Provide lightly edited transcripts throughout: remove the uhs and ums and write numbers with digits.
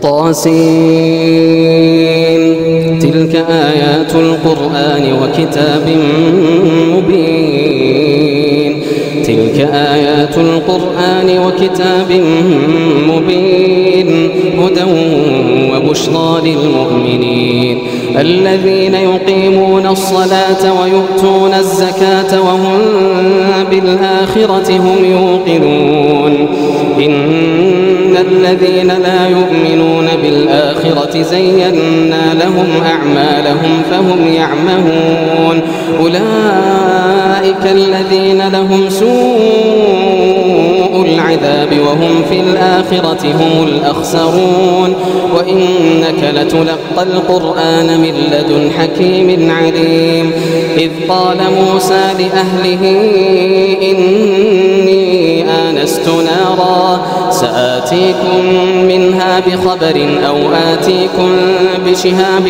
طاسين تلك آيات القرآن وكتاب مبين تلك آيات القرآن وكتاب مبين هدى وبشرى للمؤمنين الذين يقيمون الصلاة ويؤتون الزكاة وهم بالآخرة هم يوقنون إن الذين لا يؤمنون بالآخرة زينا لهم أعمالهم فهم يعمهون أولئك الذين لهم سوء العذاب وهم في الآخرة هم الأخسرون وإنك لتلقى القرآن من لدن حكيم عليم إذ قال موسى لأهله إني آنست نارا سآتيكم منها بخبر أو آتيكم بشهاب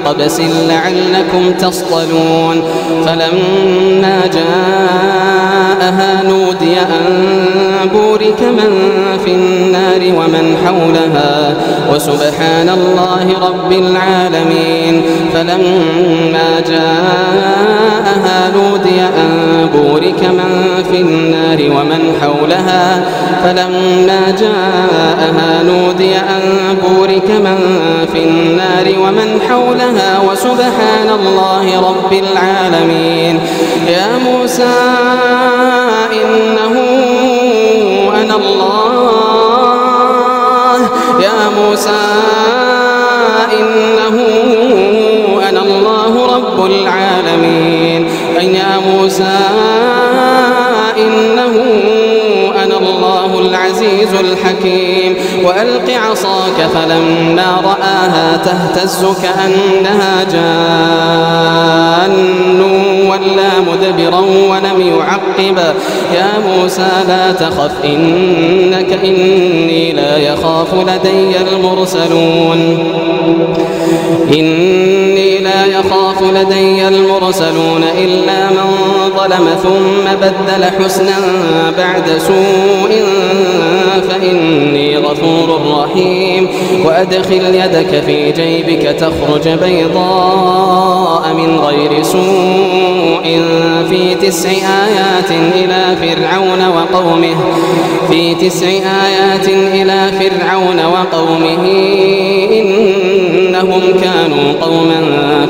قبس لعلكم تصطلون فلما جاءها نودي أن بورك من في النار ومن حولها وسبحان الله رب العالمين فلما جاءها نودي أن بورك من في النار ومن حولها فلما جاءها نودي أن بورك من في النار ومن حولها وسبحان الله رب العالمين يا موسى إنه أنا الله يا موسى إنه أنا الله رب العالمين يا موسى إنه أنا الله العزيز الحكيم وألق عصاك فلما رآها تهتز كأنها جان ولا مدبرا ولم يعقب يا موسى لا تخف إني لا يخاف لدي المرسلون إني لا يخاف لدي المرسلون إلا من ظلم ثم بدل حسنا بعد سوء فإني غفور رحيم وأدخل يدك في جيبك تخرج بيضاء من غير سوء في 9 آيات إلى فرعون وقومه إنهم كانوا قوما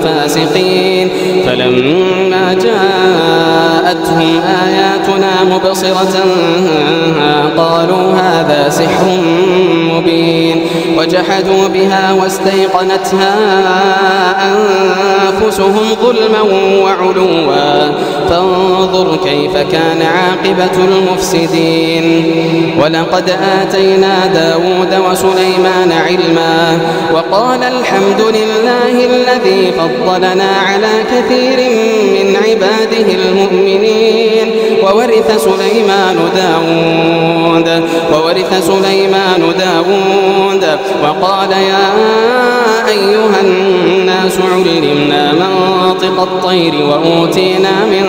فاسقين فلما جاءتهم آياتنا مبصرة قالوا هذا سحر مبين وجحدوا بها واستيقنتها أنفسهم ظلما وعلوا فانظر كيف كان عاقبة المفسدين ولقد آتينا داود وسليمان علما وقال الحمد لله الذي فضلنا على كثير من عباده المؤمنين وورث سليمان داود وقال يا أيها الناس علمنا منطق الطير وأوتينا من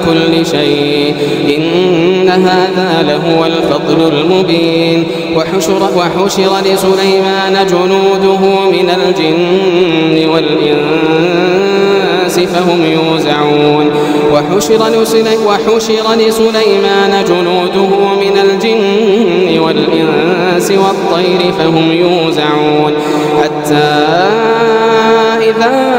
كل شيء إن هذا لهو الفضل المبين وحشر لسليمان جنوده من الجن والإنس فهم يوزعون وحشر لسليمان جنوده من الجن والإنس والطير فهم يوزعون حتى إذا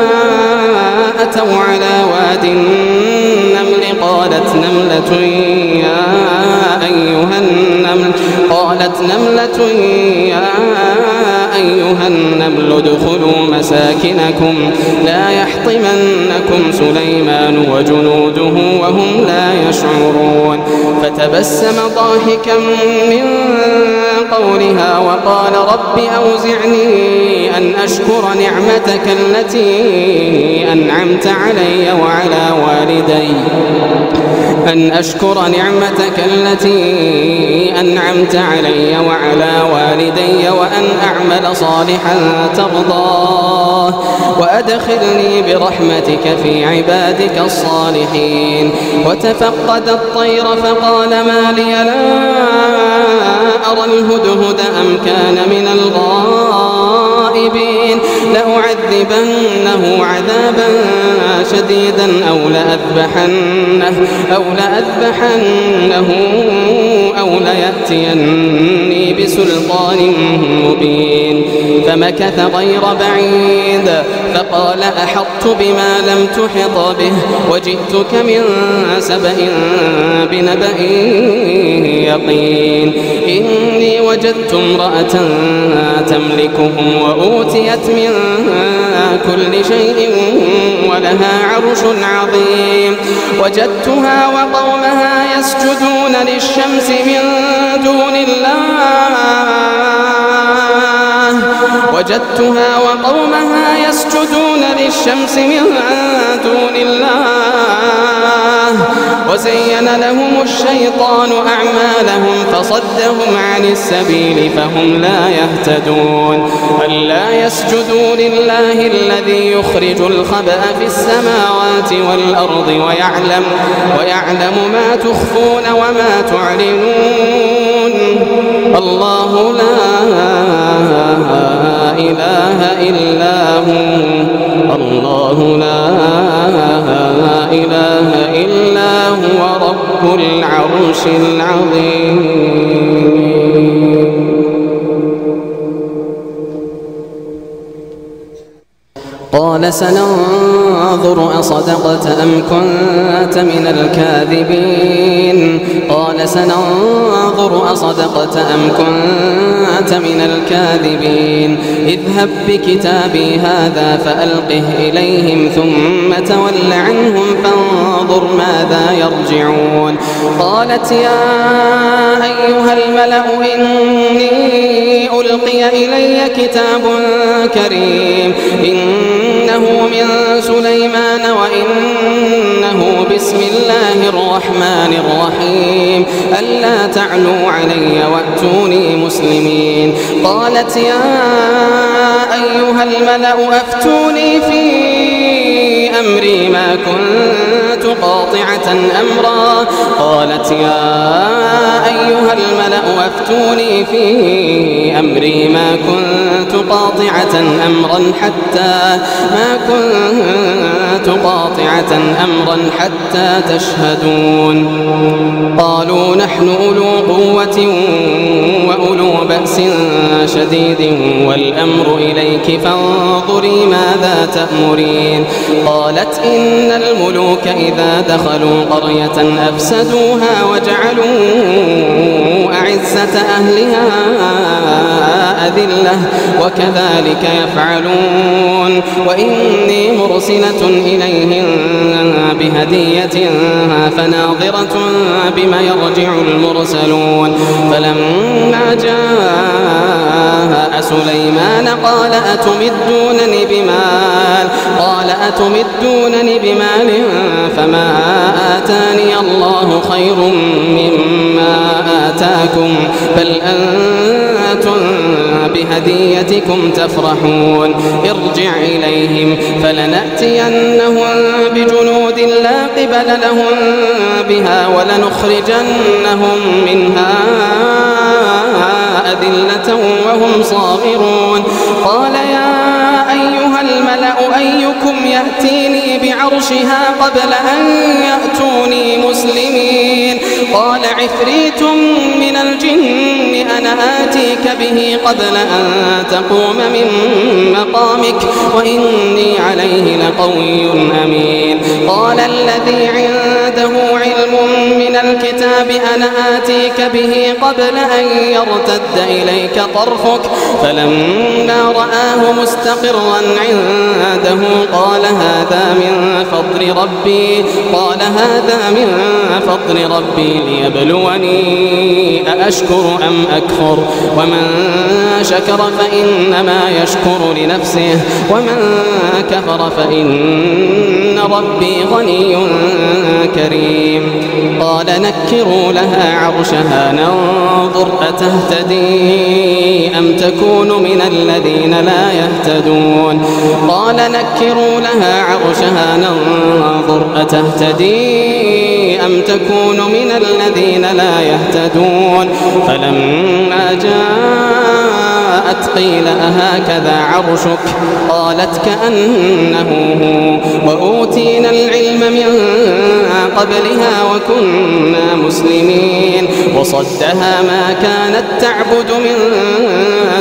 أتوا على واد النمل قالت نملة يا أيها النمل ادخلوا مساكنكم لا يحطمنكم سليمان وجنوده وهم لا يشعرون فتبسم ضاحكا من قولها وقال رب أوزعني أن أشكر نعمتك التي أنعمت علي وعلى والدي وأن أعمل صالحا ترضاه وأدخلني برحمتك في عبادك الصالحين وتفقد الطير فقال ما لي لا أرى الهدهد أم كان من الغائبين لأعذبنه عذابا شديدا أو لأذبحنه أو ليأتيني بسلطان مبين. فمكث غير بعيد فقال أحطت بما لم تحط به وجئتك من سبأ بنبأ يقين. إني وجدت امرأة تملكهم وأوتيت من كل شيء ولها عرش عظيم. وجدتها وقومها يسجدون للشمس من دون الله وزين لهم الشيطان أعمالهم فصدهم عن السبيل فهم لا يهتدون. ألا يسجدوا لله الذي يخرج الخبأ في السماوات والأرض ويعلم ما تخفون وما تعلنون. الله لا إله إلا هو رب العرش العظيم. قال سننظر أصدقت أم كنت من الكاذبين اذهب بكتابي هذا فألقه إليهم ثم تول عنهم فانظر ماذا يرجعون. قالت يا أيها الملأ إني ألقي إلي كتاب كريم إنه من سليمان وإنه بسم الله الرحمن الرحيم ألا تعلوا علي وأتوني مسلمين. قالت يا أيها الملأ أفتوني في أمري ما كنت قاطعة أمرا. قالت يا أيها الملأ أفتوني في أمري ما كنت قاطعة أمرا حتى تشهدون. قالوا نحن أولو قوة وأولو بأس شديد والأمر إليك فانظري ماذا تأمرين. قالت إن الملوك إذا دخلوا قرية أفسدوها وجعلوا أعزة أهلها أذلة وكذلك يفعلون. وإني مرسلة إليهم بهدية فناظرة بما يرجع المرسلون. فلما جاء سليمان قال أتمدونني بمال فما آتاني الله خير مما آتاكم بل أنتم بهديتكم تفرحون. ارجع إليهم فلنأتينهم بجنود لا قبل لهم بها ولنخرجنهم منها أذلة وهم صاغرون. قال يا أيها الملأ أيكم يأتيني بعرشها قبل أن يأتوني مسلمين. قال عفريت من الجن أنا آتيك به قبل أن تقوم من مقامك وإني عليه لقوي أمين. قال الذي عنده علم من الكتاب أنا آتيك به قبل أن يرتد إليك طرفك فلما رآه مستقرا عنده قال هذا من فضل ربي ليبلوني أأشكر أم أكفر ومن شكر فإنما يشكر لنفسه ومن كفر فإن ربي غني كريم. قال نكروا لها عرشها ننظر أتهتدي أم تكون من الذين لا يهتدون. قال نكروا لها عرشها ننظر أتهتدي أم تكون من الذين لا يهتدون. فلما جاءت فقالت قيل أهكذا عرشك قالت كأنه هو وأوتينا العلم من قبلها وكنا مسلمين وصدها ما كانت تعبد من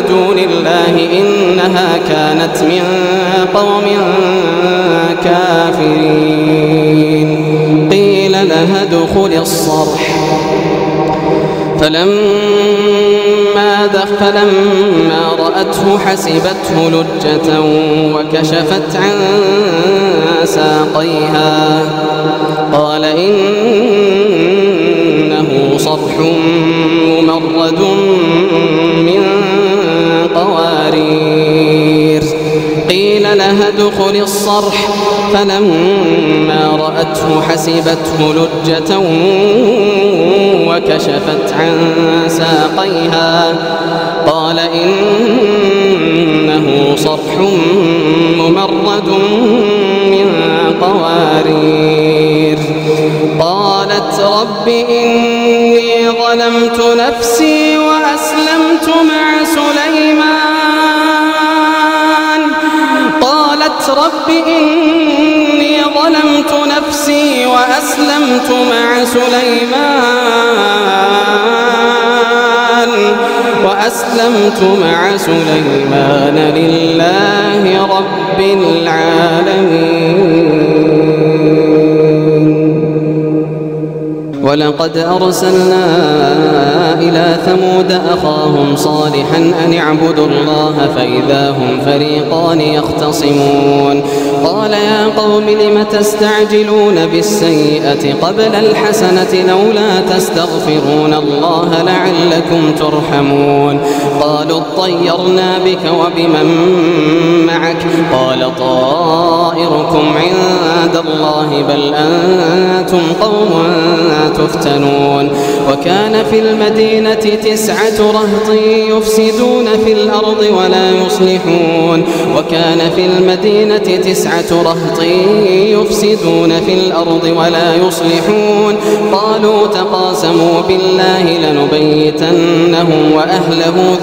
دون الله إنها كانت من قوم كافرين قيل لها ادخل الصرح فلما رأته حسبته لجة وكشفت عن ساقيها قال إنه صرح ممرد من قوارير قيل لها ادخل الصرح فلما رأته حسبته لجة وكشفت عن ساقيها قال إنه صرح ممرد من قوارير قالت رب إني ظلمت نفسي وأسلمت مع سليمان رب إني ظلمت نفسي وأسلمت مع سليمان لله رب العالمين. ولقد أرسلنا إلى ثمود أخاهم صالحا أن اعبدوا الله فإذا هم فريقان يختصمون قال يا قوم لم تستعجلون بالسيئة قبل الحسنة لولا تستغفرون الله لعلكم ترحمون قالوا اطيرنا بك وبمن معك قال طائركم عند الله بل أنتم قوم تفتنون وكان في المدينة 9 رهط يفسدون في الأرض ولا يصلحون قالوا تقاسموا بالله لنبيتنه وأهله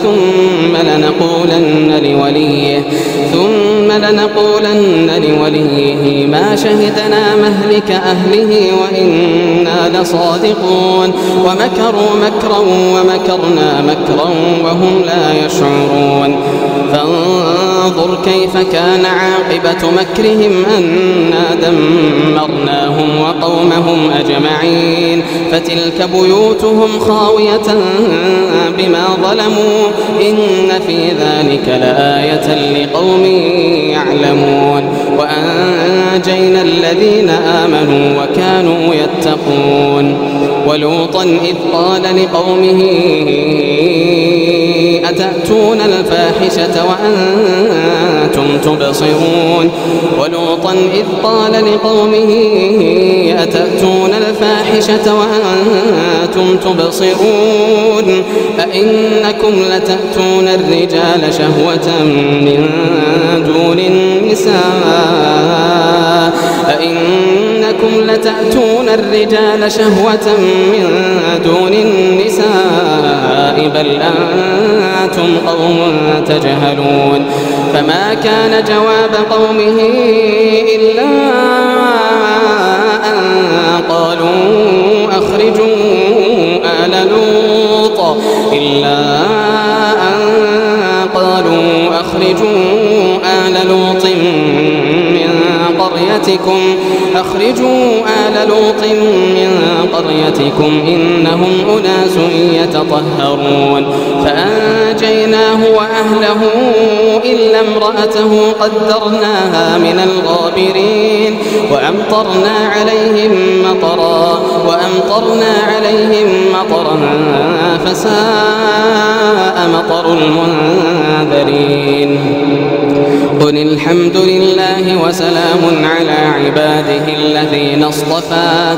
ثم لنقولن لوليه ما شهدنا مهلك أهله وإنا لصادقون ومكروا مكرا ومكرنا مكرا وهم لا يشعرون فانظر كيف كان عاقبة مكرهم أنا دمرناهم وقومهم أجمعين فتلك بيوتهم خاوية بما ظلموا إن في ذلك لآية لقوم يعلمون وأنجينا الذين آمنوا وكانوا يتقون ولوطا إذ قال لقومه أتأتون الفاحشة وأنتم تبصرون أئنكم لتأتون الرجال شهوة من دون النساء بل أنتم قوم تجهلون فما كان جواب قومه إلا أن قالوا أخرجوا آل لوط من قريتكم إنهم أناس يتطهرون فأنجيناه وأهله إلا امرأته قدرناها من الغابرين وأمطرنا عليهم مطرا فساء مطر المنذرين قل الحمد لله وسلام على عباده الذين اصطفى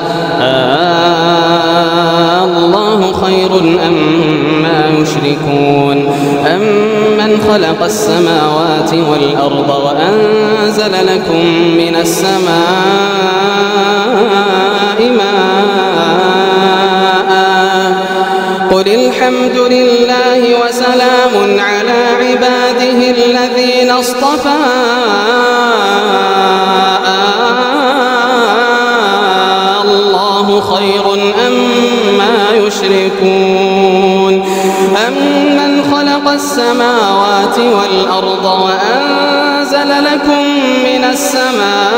الله خير أما يشركون أمن خلق السماوات والأرض وأنزل لكم من السماء ماء قل الحمد لله وسلام على عباده الذين اصطفى الله خير أما يشركون أمن خلق السماوات والأرض وأنزل لكم من السماء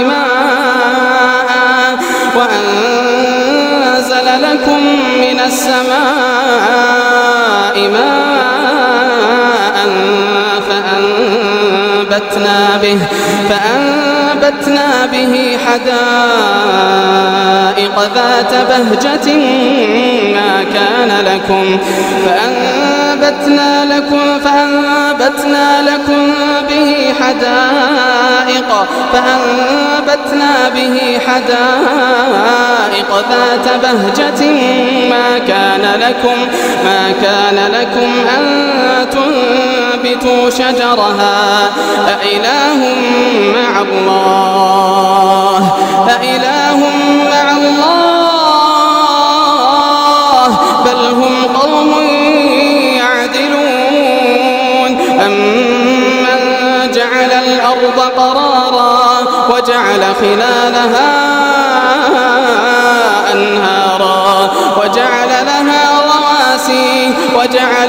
ماء فأنبتنا به حدائق ذات بهجة ما كان لكم فأنبتنا لكم به حدائق ذات بهجة ما كان لكم أن تنبتوا شجرها أإله مع الله بل هم قوم يعدلون أمن جعل الأرض قرارا وجعل خلالها أنهارا وجعل لها رواسي وجعل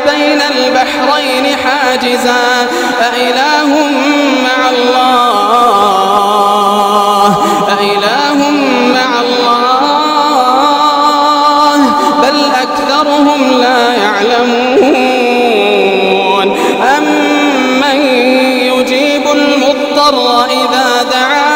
بين البحرين حاجزا أإله مع الله بل أكثرهم لا يعلمون أمن يجيب المضطر إذا دعاه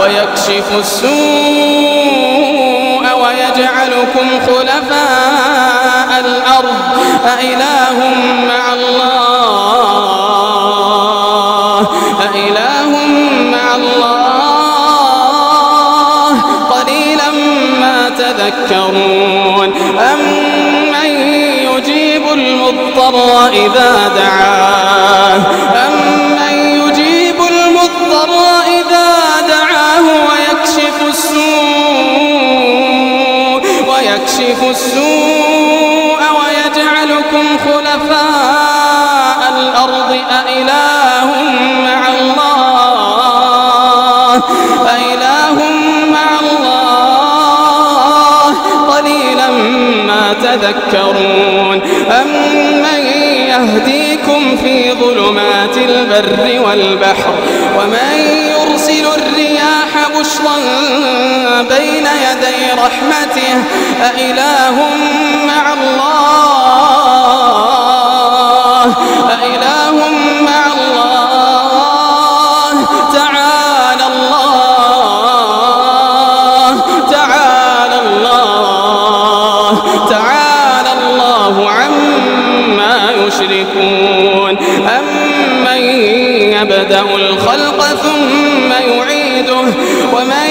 ويكشف السوء ويجعلكم خلفاء الأرض أإله مع الله قليلا ما تذكرون أمن يجيب المضطر إذا دعاه ويكشف السوء ويجعلكم خلفاء الأرض أإله مع الله قليلا ما تذكرون أمن يهديكم في ظلمات البر والبحر ومن يرسل الرياح بشرا بين يدي رحمته أإله مع الله تعالى الله عما يشركون أمن يبدأ الخلق ثم يعيده ومن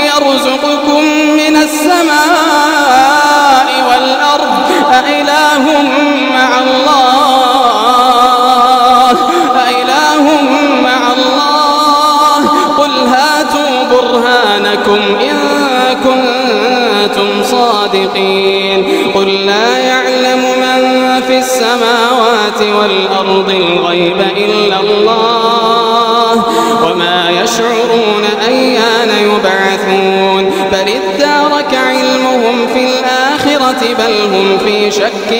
يرزقكم من السماء والأرض أإله مع الله قل هاتوا برهانكم إن كنتم صادقين قل لا يعلم من في السماوات والأرض الغيب إلا الله وما يشعرون أيان يبعثون بل ادارك علمهم في الآخرة بل هم في شك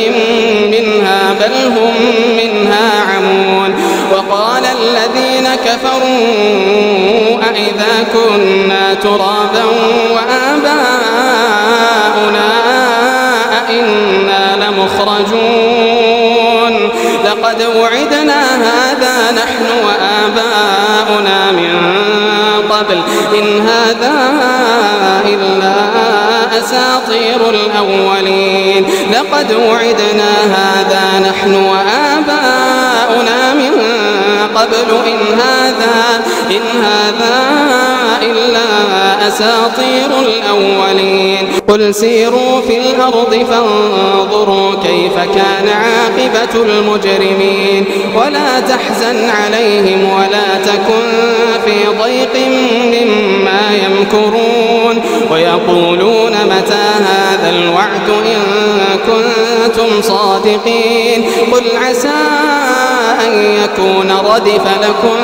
منها بل هم منها عمون وقال الذين كفروا أئذا كنا ترابا وآباؤنا أئنا لمخرجون لقد وعدنا هذا نحن وآباؤنا من قبل إن هذا إلا أساطير الأولين لقد وعدنا هذا نحن وآباؤنا من قبل إن هذا إلا أساطير الأولين قل سيروا في الأرض فانظروا كيف كان عاقبة المجرمين ولا تحزن عليهم ولا تكن في ضيق مما يمكرون ويقولون متى هذا الوعد إن كنتم صادقين قل عسى أن يكون ردف لكم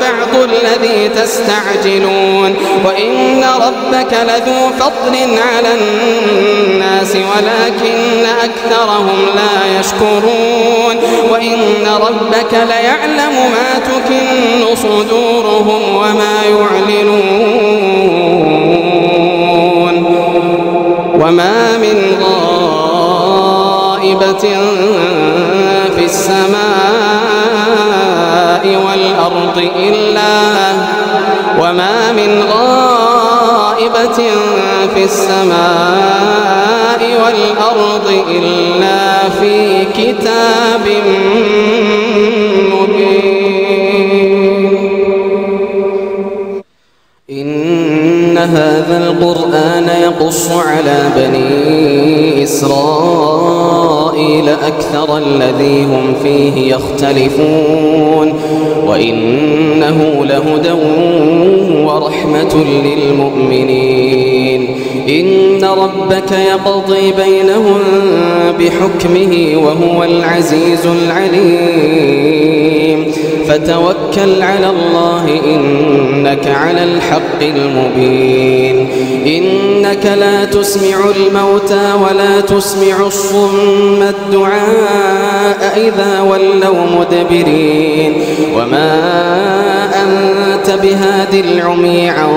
بعض الذي تستعجلون وإن ربك لذو فضل على الناس ولكن أكثرهم لا يشكرون وإن ربك ليعلم ما تكن صدورهم وما يعلنون وما من غائبة في السماء والأرض إلا في كتاب مبين إن هذا القرآن يقص على بني إسرائيل أكثر الذي هم فيه يختلفون وإنه لهدى ورحمة للمؤمنين إن ربك يقضي بينهم بحكمه وهو العزيز العليم فتوكل على الله إنك على الحق المبين إنك لا تسمع الموتى ولا تسمع الصم الدعاء إذا ولوا مدبرين وما أنت بهاد العمي عن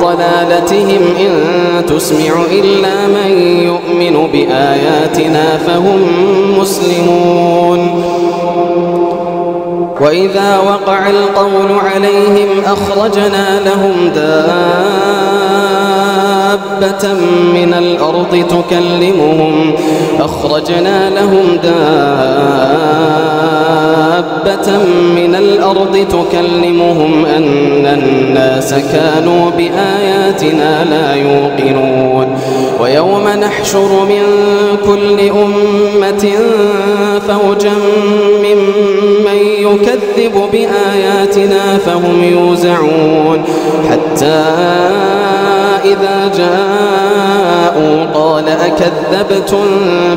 ضلالتهم إن تسمع إلا من يؤمن بآياتنا فهم مسلمون وإذا وقع القول عليهم أخرجنا لهم دابة من الأرض تكلمهم أن الناس كانوا بآياتنا لا يوقنون ويوم نحشر من كل أمة فوجا ممن يكذب بآياتنا فهم يوزعون حتى إذا جاءوا قال أكذبتم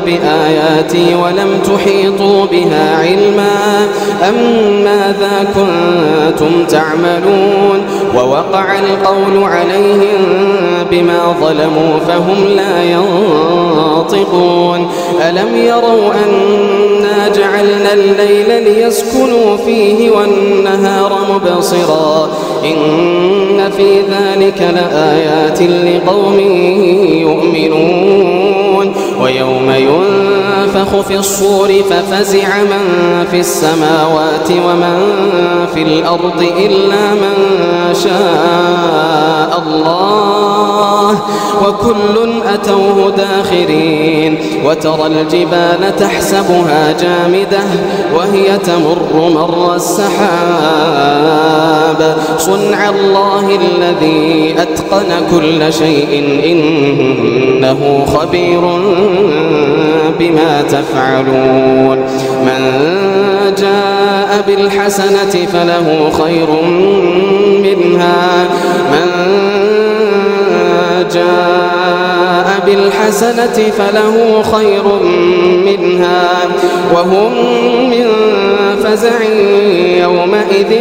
بآياتي ولم تحيطوا بها علما أم ماذا كنتم تعملون ووقع القول عليهم بما ظلموا فهم لا ينطقون ألم يروا أنا جعلنا الليل ليسكنوا فيه والنهار مبصرا إن في ذلك لآيات لقوم يؤمنون ويوم ينفخ في الصور ففزع من في السماوات ومن في الأرض إلا من شاء الله وكل أتوه داخرين وترى الجبال تحسبها جامدة وهي تمر مر السحاب صنع الله الذي أتقن كل شيء إنه خبير بما تفعلون من جاء بالحسنة فله خير منها وهم من فزع يومئذ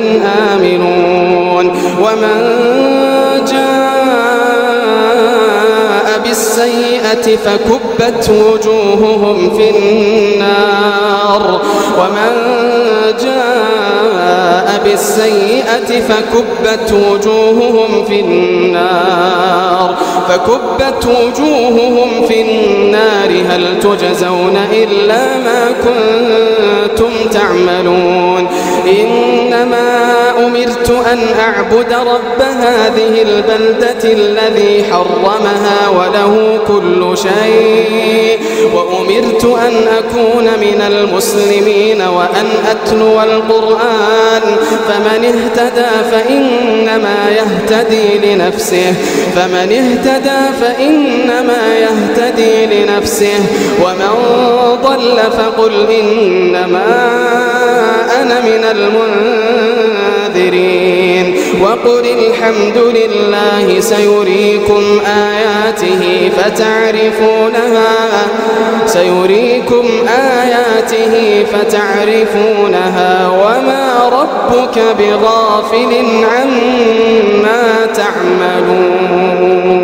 آمنون ومن جاء بالسيئة فكبت وجوههم في النار فكبت وجوههم في النار هل تجزون إلا ما كنتم تعملون إنما أمرت أن أعبد رب هذه البلدة الذي حرمها وله كل شيء وأمرت أن أكون من المسلمين وأن أتلو القرآن فمن اهتدى فإنما يهتدي لنفسه ومن ضل فقل إنما أنا من المنذرين وقل الحمد لله سيريكم آياته فتعرفونها وما ربك بغافل عما تعملون.